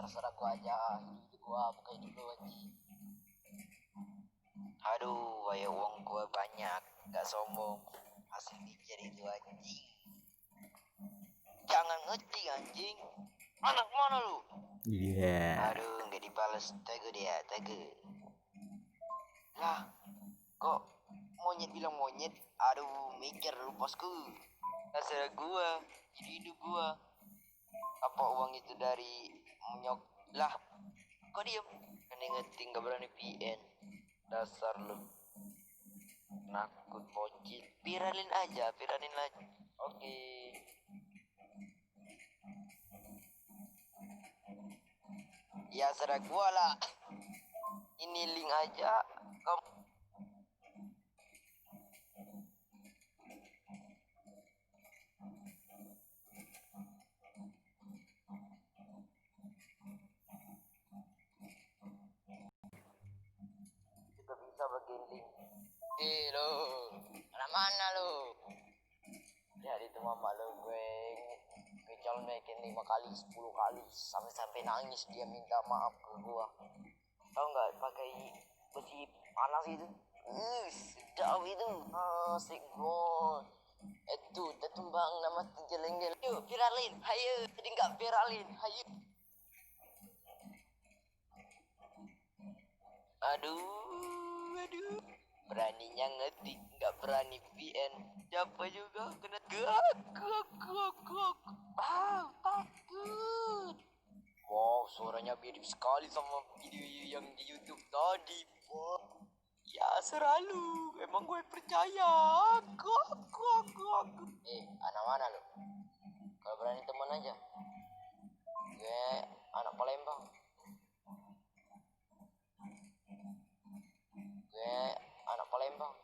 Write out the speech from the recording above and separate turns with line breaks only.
serah gua aja, hidup gua bukan hidup lu anjing. Aduh, ayo uang gua banyak, nggak sombong, hasil mikir itu anjing. Jangan ngetik anjing, anak mana lu?
Iya.
Aduh, nggak dibalas tega dia, tega. Lah, kok monyet bilang monyet? Aduh, mikir lu bosku. Terserah gua, jadi hidup gua. Apa uang itu dari monyok? Lah, kok diem? Kan ngetik nggak berani VN. Dasar lu. Nakut bocil. Viralin aja. Oke. Ya serah gua lah. Ini link aja. Kamu juga bisa bagiin link. Lo, mana lo? Ya itu mama lo gue colmekin 5 kali 10 kali sampai nangis dia minta maaf ke gua. Tahu nggak pakai besi panas itu? Sedap itu. Asik bro. Itu udah tumbang nama jeleng-jeleng. Yuk viralin, hayo. Jadi nggak viralin, hayo. Aduh. Beraninya ngetik, nggak berani VN. Siapa juga kena gak. Takut. Wow, suaranya mirip sekali sama video yang di YouTube tadi, Bob. Ya, selalu. Emang gue percaya. Gak. Anak mana lo? Kalau berani teman aja. Gue anak Palembang. Gue anak Palembang.